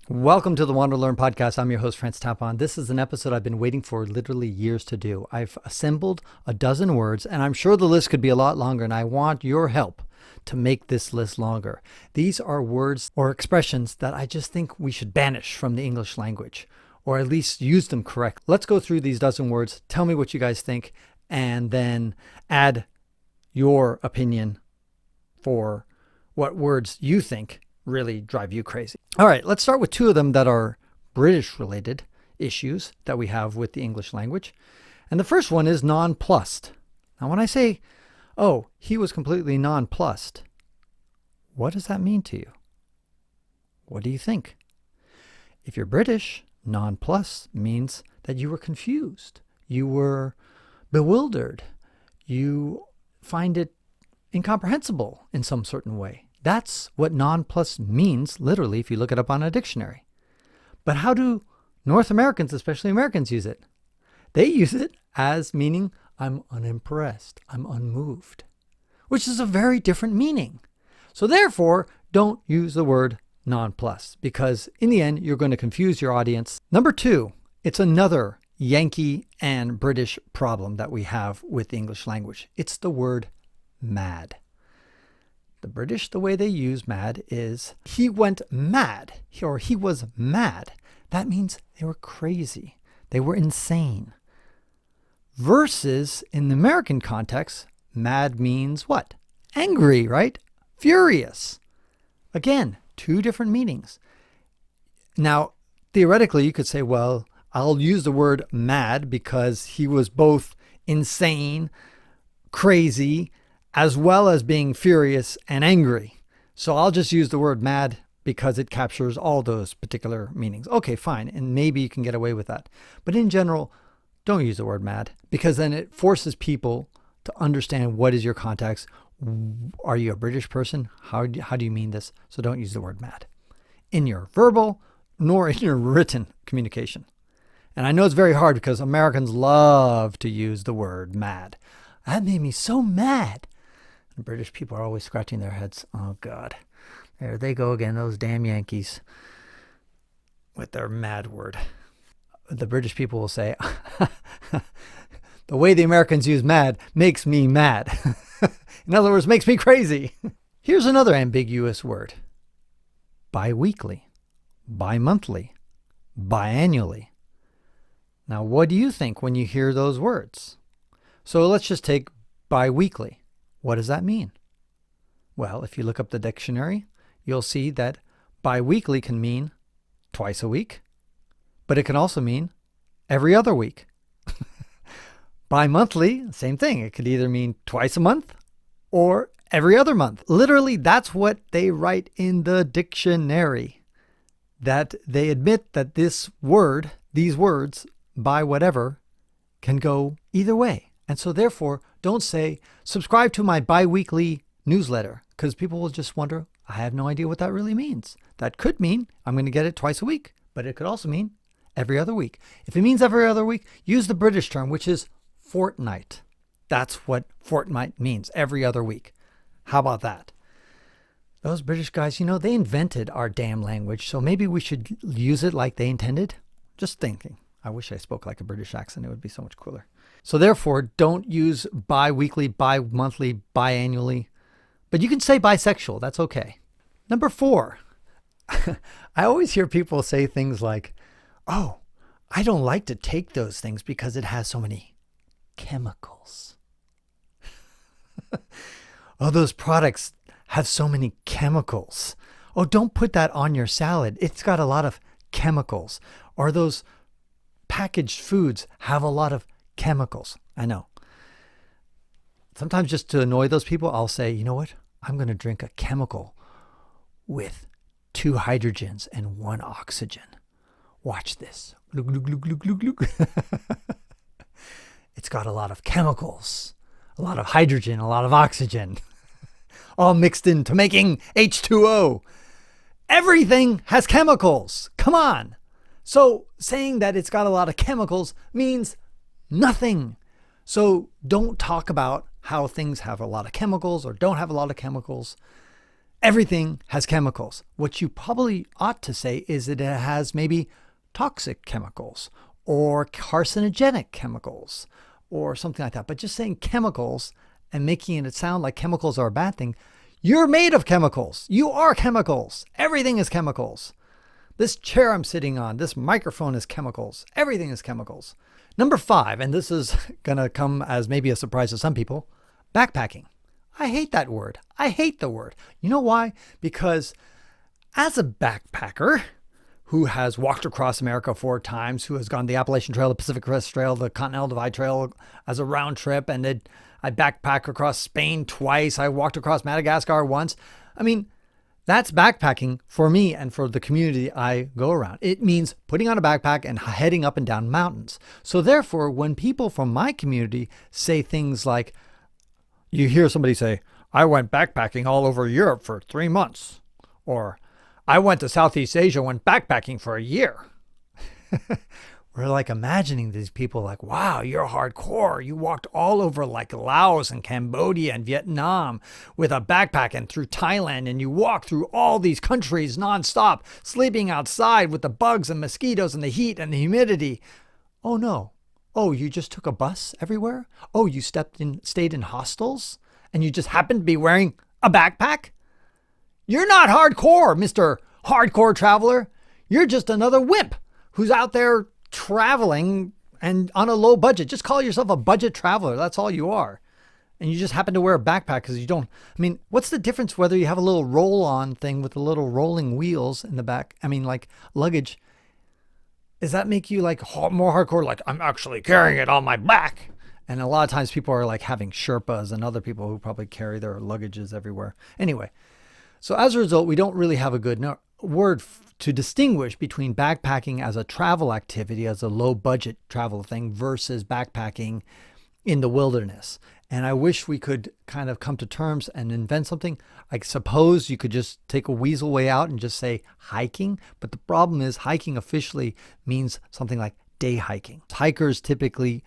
Welcome to the Want to Learn podcast. I'm your host, Francis Tapon. This is an episode I've been waiting for literally years to do. I've assembled a dozen words, and I'm sure the list could be a lot longer, and I want your help to make this list longer. These are words or expressions that I just think we should banish from the English language, or at least use them correctly. Let's go through these dozen words. Tell me what you guys think, and then add your opinion for what words you think really drive you crazy. All right, let's start with two of them that are British-related issues that we have with the English language. And the first one is nonplussed. Now, when I say, oh, he was completely nonplussed, what does that mean to you? What do you think? If you're British, nonplussed means that you were confused. You were bewildered. You find it incomprehensible in some certain way. That's what nonplussed means, literally, if you look it up on a dictionary. But how do North Americans, especially Americans, use it? They use it as meaning, I'm unimpressed, I'm unmoved, which is a very different meaning. So therefore, don't use the word nonplussed, because in the end, you're going to confuse your audience. Number two, it's another Yankee and British problem that we have with the English language. It's the word mad. The British, the way they use mad is he went mad, or he was mad. That means they were crazy. They were insane. Versus in the American context, mad means what? Angry, right? Furious. Again, two different meanings. Now, theoretically, you could say, well, I'll use the word mad because he was both insane, crazy, as well as being furious and angry. So I'll just use the word mad because it captures all those particular meanings. Okay, fine. And maybe you can get away with that. But in general, don't use the word mad, because then it forces people to understand what is your context. Are you a British person? How do you mean this? So don't use the word mad in your verbal nor in your written communication. And I know it's very hard because Americans love to use the word mad. That made me so mad. British people are always scratching their heads. Oh, God. There they go again, those damn Yankees with their mad word. The British people will say, the way the Americans use mad makes me mad. In other words, makes me crazy. Here's another ambiguous word. Biweekly, bimonthly, biannually. Now, what do you think when you hear those words? So let's just take biweekly. What does that mean? Well, if you look up the dictionary, you'll see that biweekly can mean twice a week, but it can also mean every other week. Bimonthly, same thing. It could either mean twice a month or every other month. Literally, that's what they write in the dictionary, that they admit that this word, these words, by whatever, can go either way. And so therefore, don't say, subscribe to my biweekly newsletter, because people will just wonder, I have no idea what that really means. That could mean I'm going to get it twice a week, but it could also mean every other week. If it means every other week, use the British term, which is fortnight. That's what fortnight means, every other week. How about that? Those British guys, they invented our damn language, so maybe we should use it like they intended. Just thinking. I wish I spoke like a British accent. It would be so much cooler. So therefore, don't use bi-weekly, bi-monthly, biannually. But you can say bisexual. That's okay. Number 4. I always hear people say things like, oh, I don't like to take those things because it has so many chemicals. Oh, those products have so many chemicals. Oh, don't put that on your salad. It's got a lot of chemicals. Or those packaged foods have a lot of chemicals. I know. Sometimes just to annoy those people, I'll say, you know what? I'm going to drink a chemical with 2 hydrogens and 1 oxygen. Watch this. Glug, glug, glug, glug, glug, glug. It's got a lot of chemicals, a lot of hydrogen, a lot of oxygen, all mixed into making H2O. Everything has chemicals. Come on. So saying that it's got a lot of chemicals means nothing. So don't talk about how things have a lot of chemicals or don't have a lot of chemicals. everything has chemicals. What you probably ought to say is that it has maybe toxic chemicals or carcinogenic chemicals or something like that. But just saying chemicals and making it sound like chemicals are a bad thing, you're made of chemicals. You are chemicals. Everything is chemicals. This chair I'm sitting on, this microphone is chemicals. Everything is chemicals. Number 5, and this is going to come as maybe a surprise to some people, backpacking. I hate that word. I hate the word. You know why? Because as a backpacker who has walked across America 4 times, who has gone the Appalachian Trail, the Pacific Crest Trail, the Continental Divide Trail as a round trip, and then I backpacked across Spain twice. I walked across Madagascar once. I mean, that's backpacking for me and for the community I go around. It means putting on a backpack and heading up and down mountains. So therefore, when people from my community say things like, you hear somebody say, I went backpacking all over Europe for 3 months, or I went to Southeast Asia, went backpacking for a year. We're like imagining these people like, wow, you're hardcore. You walked all over like Laos and Cambodia and Vietnam with a backpack and through Thailand. And you walked through all these countries nonstop, sleeping outside with the bugs and mosquitoes and the heat and the humidity. Oh, no. Oh, you just took a bus everywhere? Oh, you stayed in hostels and you just happened to be wearing a backpack? You're not hardcore, Mr. Hardcore Traveler. You're just another wimp who's out there traveling and on a low budget. Just call yourself a budget traveler. That's all you are. And you just happen to wear a backpack because you don't. I mean, what's the difference whether you have a little roll-on thing with the little rolling wheels in the back? I mean, like luggage. Does that make you like more hardcore? Like, I'm actually carrying it on my back. And a lot of times people are like having Sherpas and other people who probably carry their luggages everywhere. Anyway, so as a result, we don't really have a good word to distinguish between backpacking as a travel activity, as a low budget travel thing versus backpacking in the wilderness. And I wish we could kind of come to terms and invent something. I suppose you could just take a weasel way out and just say hiking. But the problem is hiking officially means something like day hiking. Hikers typically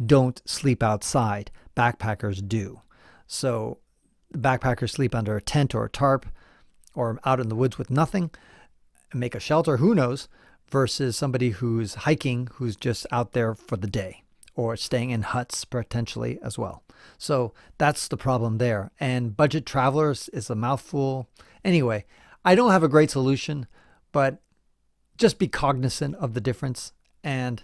don't sleep outside. Backpackers do. So the backpackers sleep under a tent or a tarp or out in the woods with nothing and make a shelter, who knows, versus somebody who's hiking, who's just out there for the day or staying in huts potentially as well. So that's the problem there. And budget travelers is a mouthful. Anyway, I don't have a great solution, but just be cognizant of the difference. And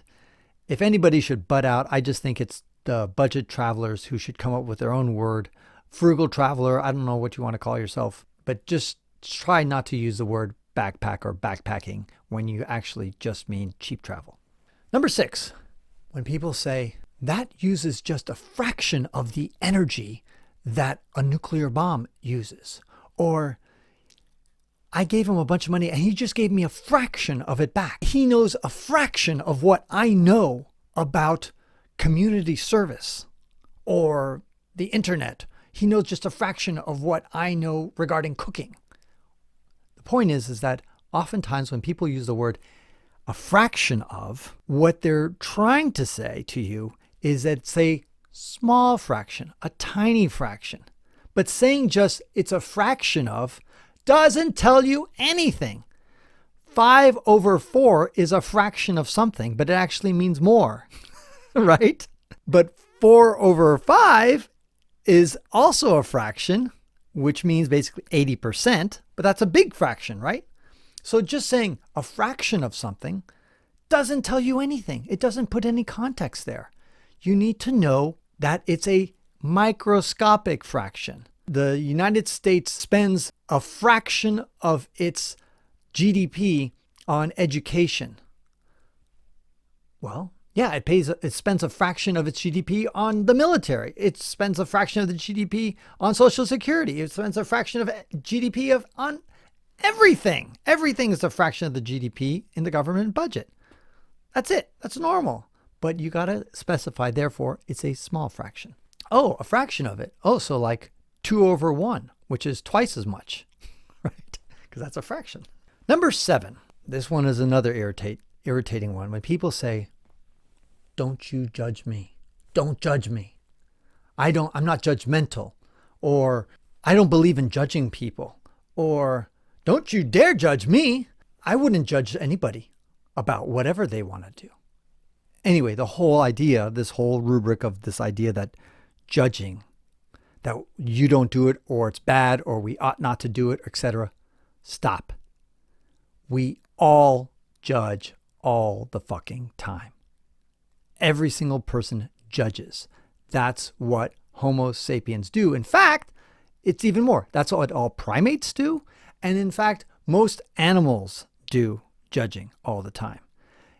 if anybody should butt out, I just think it's the budget travelers who should come up with their own word. Frugal traveler, I don't know what you want to call yourself, but just try not to use the word backpack or backpacking when you actually just mean cheap travel. Number 6, when people say that uses just a fraction of the energy that a nuclear bomb uses, or I gave him a bunch of money and he just gave me a fraction of it back. He knows a fraction of what I know about community service or the internet. He knows just a fraction of what I know regarding cooking. The point is that oftentimes when people use the word a fraction of, what they're trying to say to you is that it's a small fraction, a tiny fraction. But saying just it's a fraction of doesn't tell you anything. 5/4 is a fraction of something, but it actually means more, right? But 4/5 is also a fraction, which means basically 80%, but that's a big fraction, right? So just saying a fraction of something doesn't tell you anything. It doesn't put any context there. You need to know that it's a microscopic fraction. The United States spends a fraction of its GDP on education. Well, yeah, it spends a fraction of its GDP on the military. It spends a fraction of the GDP on Social Security. It spends a fraction of GDP on everything. Everything is a fraction of the GDP in the government budget. That's it. That's normal. But you got to specify, therefore, it's a small fraction. Oh, a fraction of it. Oh, so like 2/1, which is twice as much, right? Because that's a fraction. Number 7. This one is another irritating one. When people say, don't you judge me. Don't judge me. I'm not judgmental. Or I don't believe in judging people. Or don't you dare judge me. I wouldn't judge anybody about whatever they want to do. Anyway, the whole idea, this whole rubric of this idea that judging, that you don't do it or it's bad or we ought not to do it, etc. Stop. We all judge all the fucking time. Every single person judges. That's what Homo sapiens do. In fact, it's even more. That's what all primates do. And in fact, most animals do judging all the time.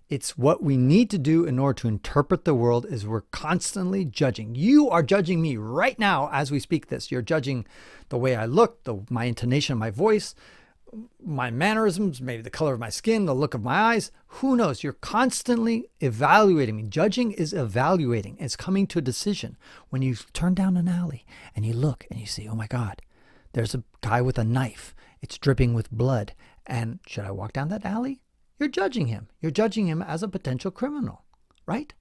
It's what we need to do in order to interpret the world is we're constantly judging. You are judging me right now as we speak this. You're judging the way I look, my intonation of my voice, my mannerisms, maybe the color of my skin, the look of my eyes. Who knows? You're constantly evaluating me. Judging is evaluating. It's coming to a decision. When you turn down an alley and you look and you see, oh my God, there's a guy with a knife. It's dripping with blood. And should I walk down that alley? You're judging him. You're judging him as a potential criminal, right?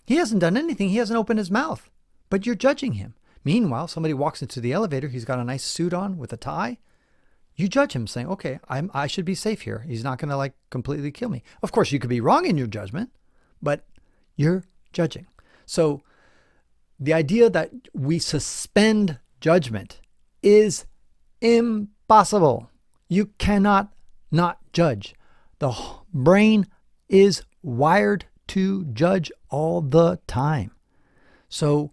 He hasn't done anything. He hasn't opened his mouth, but you're judging him. Meanwhile, somebody walks into the elevator. He's got a nice suit on with a tie. You judge him saying, okay, I should be safe here. He's not going to completely kill me. Of course, you could be wrong in your judgment, but you're judging. So the idea that we suspend judgment is impossible. You cannot not judge. The brain is wired to judge all the time. So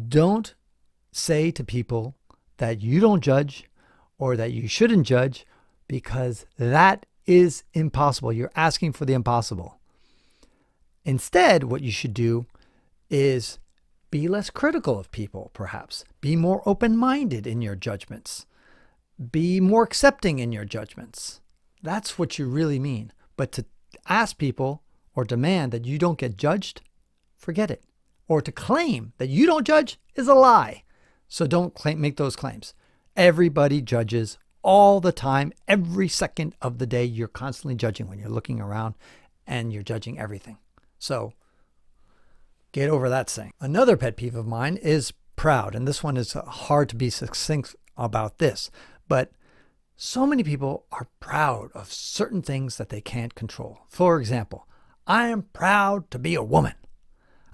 don't say to people that you don't judge or that you shouldn't judge, because that is impossible. You're asking for the impossible. Instead, what you should do is be less critical of people, perhaps. Be more open-minded in your judgments. Be more accepting in your judgments. That's what you really mean. But to ask people or demand that you don't get judged, forget it. Or to claim that you don't judge is a lie. So don't make those claims. Everybody judges all the time, every second of the day. You're constantly judging when you're looking around and you're judging everything. So get over that thing. Another pet peeve of mine is proud. And this one is hard to be succinct about this. But so many people are proud of certain things that they can't control. For example, I am proud to be a woman.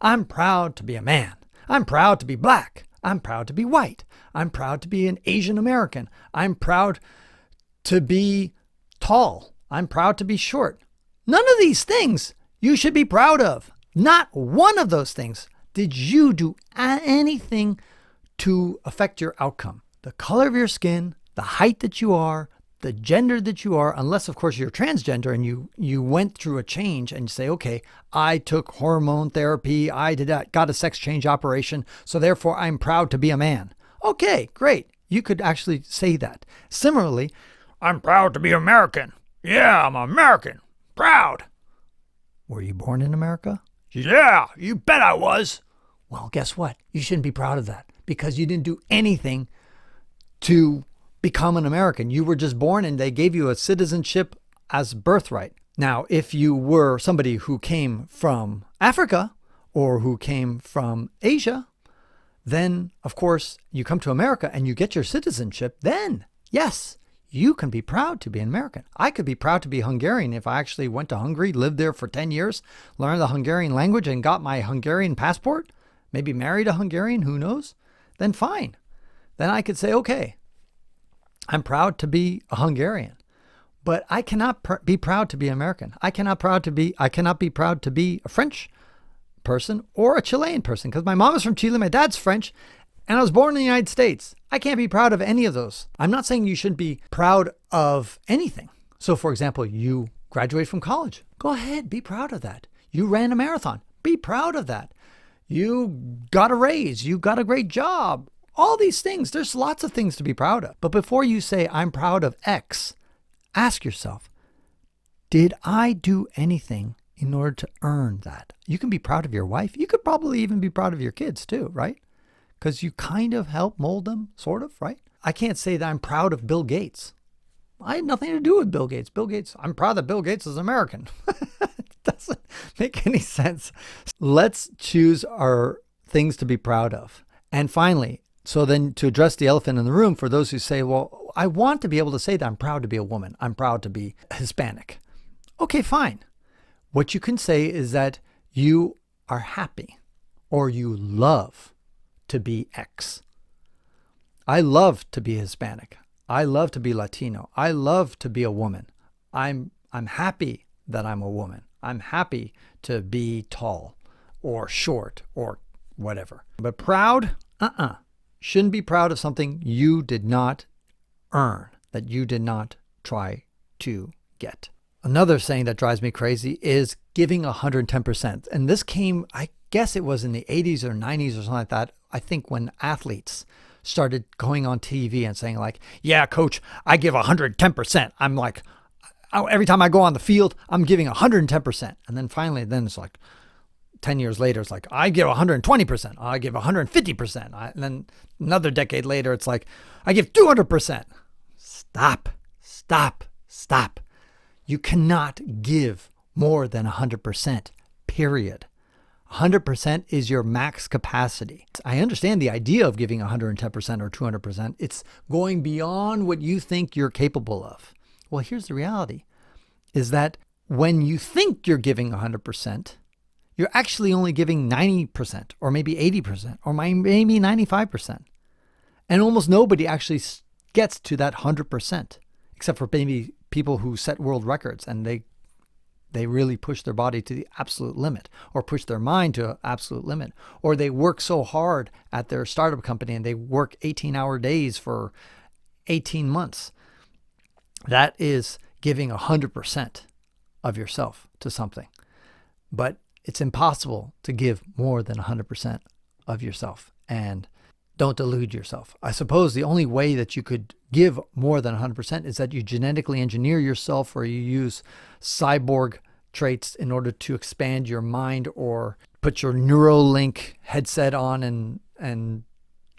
I'm proud to be a man. I'm proud to be black. I'm proud to be white. I'm proud to be an Asian American. I'm proud to be tall. I'm proud to be short. None of these things you should be proud of. Not one of those things did you do anything to affect your outcome. The color of your skin, the height that you are, the gender that you are, unless, of course, you're transgender and you went through a change and you say, okay, I took hormone therapy, got a sex change operation, so therefore I'm proud to be a man. Okay, great. You could actually say that. Similarly, I'm proud to be American. Yeah, I'm American. Proud. Were you born in America? Yeah, you bet I was. Well, guess what? You shouldn't be proud of that because you didn't do anything to become an American. You were just born and they gave you a citizenship as birthright. Now, if you were somebody who came from Africa or who came from Asia, then of course you come to America and you get your citizenship, then yes, you can be proud to be an American. I could be proud to be Hungarian if I actually went to Hungary, lived there for 10 years, learned the Hungarian language and got my Hungarian passport, maybe married a Hungarian, who knows? Then fine. Then I could say, okay, I'm proud to be a Hungarian, but I cannot be proud to be American. I cannot be proud to be a French person or a Chilean person because my mom is from Chile, my dad's French, and I was born in the United States. I can't be proud of any of those. I'm not saying you shouldn't be proud of anything. So for example, you graduated from college. Go ahead, be proud of that. You ran a marathon. Be proud of that. You got a raise. You got a great job. All these things, there's lots of things to be proud of. But before you say, I'm proud of X, ask yourself, did I do anything in order to earn that? You can be proud of your wife. You could probably even be proud of your kids too, right? Because you kind of help mold them, sort of, right? I can't say that I'm proud of Bill Gates. I had nothing to do with Bill Gates. I'm proud that Bill Gates is American. It doesn't make any sense. Let's choose our things to be proud of. And finally, so then to address the elephant in the room, for those who say, well, I want to be able to say that I'm proud to be a woman. I'm proud to be Hispanic. Okay, fine. What you can say is that you are happy or you love to be X. I love to be Hispanic. I love to be Latino. I love to be a woman. I'm happy that I'm a woman. I'm happy to be tall or short or whatever. But proud? Shouldn't be proud of something you did not earn, that you did not try to get. Another saying that drives me crazy is giving 110%. And this came, I guess it was in the 80s or 90s or something like that. I think when athletes started going on TV and saying like, yeah, coach, I give 110%. I'm like, every time I go on the field, I'm giving 110%. And then finally, it's like 10 years later, it's like, I give 120%. I give 150%. And then another decade later, it's like, I give 200%. Stop. You cannot give more than 100%, period. 100% is your max capacity. I understand the idea of giving 110% or 200%. It's going beyond what you think you're capable of. Well, here's the reality, is that when you think you're giving 100%, you're actually only giving 90% or maybe 80% or maybe 95%. And almost nobody actually gets to that 100%, except for maybe people who set world records and they really push their body to the absolute limit or push their mind to an absolute limit, or they work so hard at their startup company and they work 18-hour days for 18 months. That is giving 100% of yourself to something. But it's impossible to give more than 100% of yourself. And don't delude yourself. I suppose the only way that you could give more than 100% is that you genetically engineer yourself, or you use cyborg traits in order to expand your mind, or put your Neuralink headset on and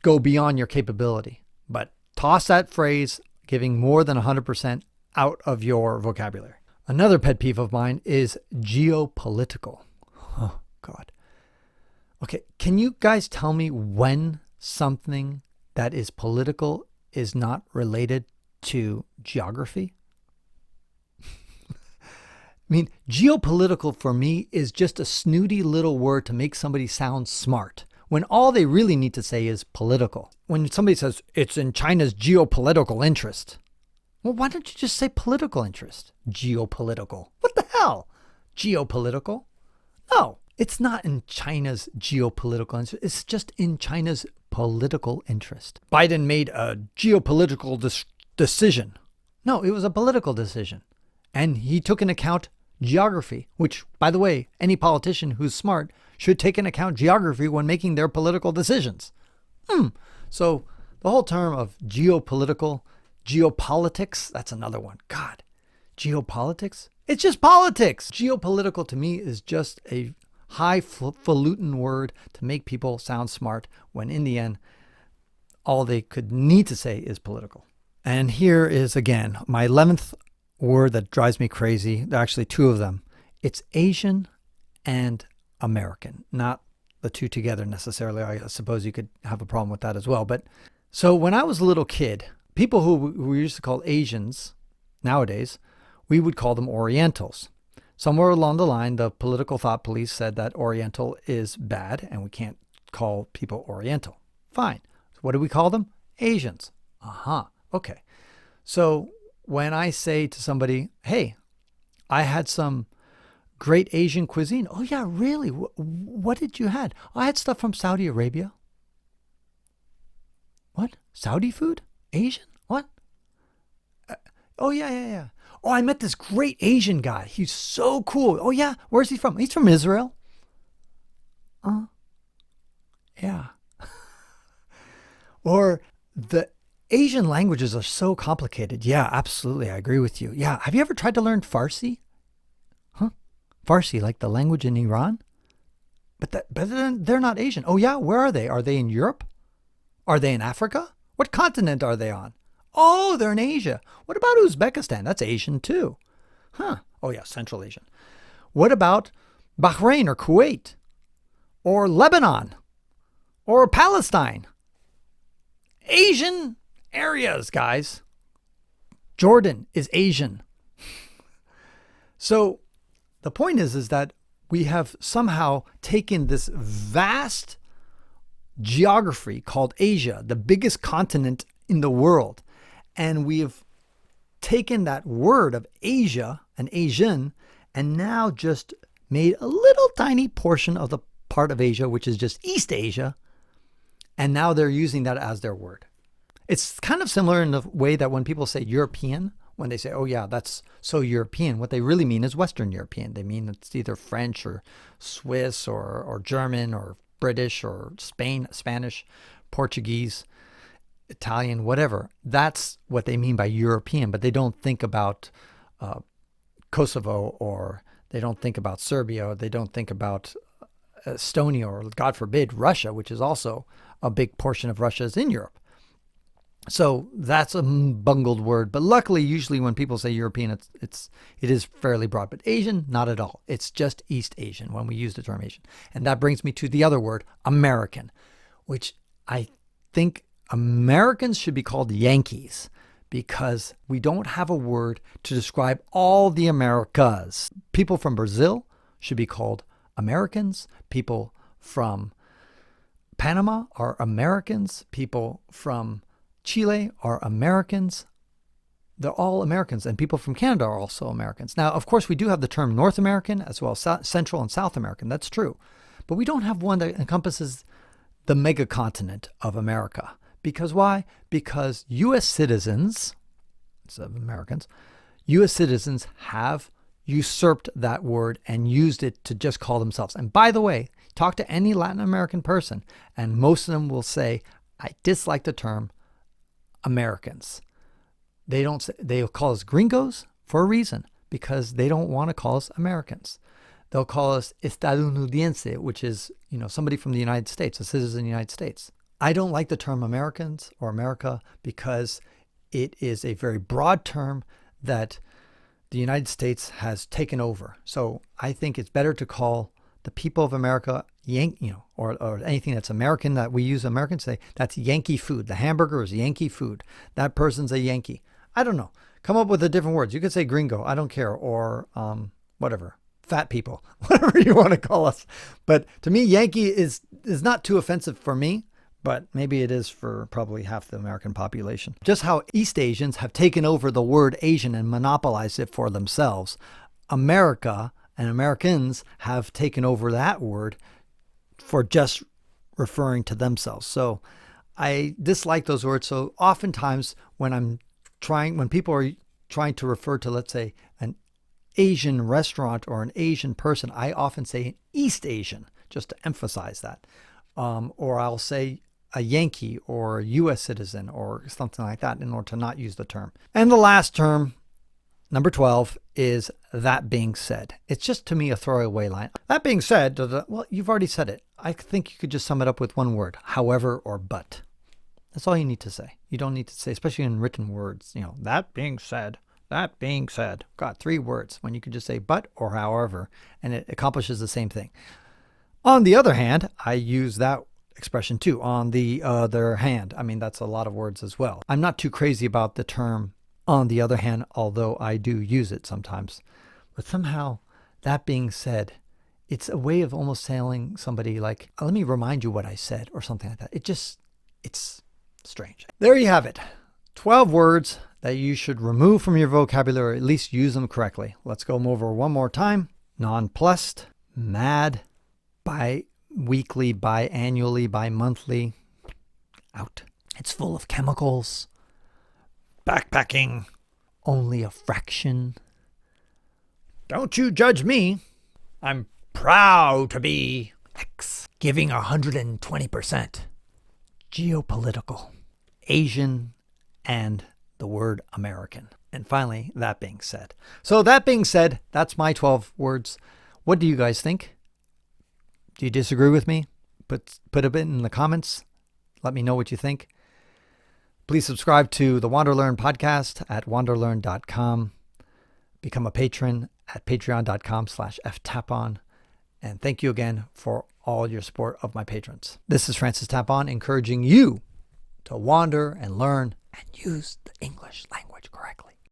go beyond your capability. But toss that phrase, giving more than 100%, out of your vocabulary. Another pet peeve of mine is geopolitical. Oh, God. Okay, can you guys tell me when something that is political is not related to geography? I mean, geopolitical for me is just a snooty little word to make somebody sound smart, when all they really need to say is political. When somebody says it's in China's geopolitical interest, well, why don't you just say political interest? Geopolitical. What the hell? Geopolitical? No, it's not in China's geopolitical interest. It's just in China's political interest. Biden made a geopolitical decision. No, it was a political decision. And he took into account geography, which, by the way, any politician who's smart should take into account geography when making their political decisions. So the whole term of geopolitical, geopolitics, that's another one. God, geopolitics? It's just politics. Geopolitical to me is just a highfalutin word to make people sound smart, when in the end, all they could need to say is political. And here is, again, my 11th word that drives me crazy. There are actually two of them. It's Asian and American, not the two together necessarily. I suppose you could have a problem with that as well. But so when I was a little kid, people who we used to call Asians, nowadays, we would call them Orientals. Somewhere along the line, the political thought police said that Oriental is bad and we can't call people Oriental. Fine. So what do we call them? Asians. Okay. So when I say to somebody, hey, I had some great Asian cuisine. Oh, yeah, really? What did you had? I had stuff from Saudi Arabia. What? Saudi food? Asian? What? Oh, yeah. Oh, I met this great Asian guy. He's so cool. Oh, yeah. Where's he from? He's from Israel. Yeah. Or the Asian languages are so complicated. Yeah, absolutely. I agree with you. Yeah. Have you ever tried to learn Farsi? Farsi, like the language in Iran? But they're not Asian. Oh, yeah. Where are they? Are they in Europe? Are they in Africa? What continent are they on? Oh, they're in Asia. What about Uzbekistan? That's Asian too. Oh, yeah, Central Asian. What about Bahrain or Kuwait or Lebanon or Palestine? Asian areas, guys. Jordan is Asian. So the point is that we have somehow taken this vast geography called Asia, the biggest continent in the world, and we have taken that word of Asia, an Asian, and now just made a little tiny portion of the part of Asia, which is just East Asia, and now they're using that as their word. It's kind of similar in the way that when people say European, when they say, oh yeah, that's so European, what they really mean is Western European. They mean it's either French or Swiss or German or British or Spanish, Portuguese, Italian, whatever. That's what they mean by European, but they don't think about Kosovo, or they don't think about Serbia, or they don't think about Estonia, or God forbid, Russia, which is also a big portion of Russia is in Europe. So that's a bungled word, but luckily, usually when people say European, it is fairly broad. But Asian, not at all. It's just East Asian when we use the term Asian, and that brings me to the other word, American, which I think Americans should be called Yankees because we don't have a word to describe all the Americas. People from Brazil should be called Americans. People from Panama are Americans. People from Chile are Americans. They're all Americans. And people from Canada are also Americans. Now, of course, we do have the term North American as well as Central and South American. That's true. But we don't have one that encompasses the megacontinent of America. Because why? Because U.S. citizens, instead of Americans, U.S. citizens have usurped that word and used it to just call themselves. And by the way, talk to any Latin American person, and most of them will say, I dislike the term Americans. They'll call us gringos for a reason, because they don't want to call us Americans. They'll call us estadounidense, which is, somebody from the United States, a citizen of the United States. I don't like the term Americans or America because it is a very broad term that the United States has taken over. So I think it's better to call the people of America, or anything that's American that we use Americans say, that's Yankee food. The hamburger is Yankee food. That person's a Yankee. I don't know. Come up with the different words. You could say gringo. I don't care. Or whatever. Fat people. Whatever you want to call us. But to me, Yankee is not too offensive for me. But maybe it is for probably half the American population. Just how East Asians have taken over the word Asian and monopolized it for themselves. America and Americans have taken over that word for just referring to themselves. So I dislike those words. So oftentimes when people are trying to refer to, let's say, an Asian restaurant or an Asian person, I often say East Asian, just to emphasize that. Or I'll say a Yankee or a U.S. citizen or something like that in order to not use the term. And the last term, number 12, is that being said. It's just, to me, a throwaway line. That being said, well, you've already said it. I think you could just sum it up with one word, however or but. That's all you need to say. You don't need to say, especially in written words, that being said, that being said. Got 3 words when you could just say but or however, and it accomplishes the same thing. On the other hand, I use that expression too. On the other hand, that's a lot of words as well. I'm not too crazy about the term on the other hand, although I do use it sometimes. But somehow, that being said, it's a way of almost telling somebody like, let me remind you what I said or something like that. It's strange. There you have it. 12 words that you should remove from your vocabulary, or at least use them correctly. Let's go over one more time. Nonplussed, mad, biweekly, biannually, bimonthly. Out. It's full of chemicals. Backpacking. Only a fraction. Don't you judge me. I'm proud to be X. Giving 120%. Geopolitical. Asian and the word American. And finally, that being said. So that being said, that's my 12 words. What do you guys think? Do you disagree with me? Put a bit in the comments. Let me know what you think. Please subscribe to the WanderLearn podcast at wanderlearn.com. Become a patron at patreon.com/ftapon. And thank you again for all your support of my patrons. This is Francis Tapon, encouraging you to wander and learn and use the English language.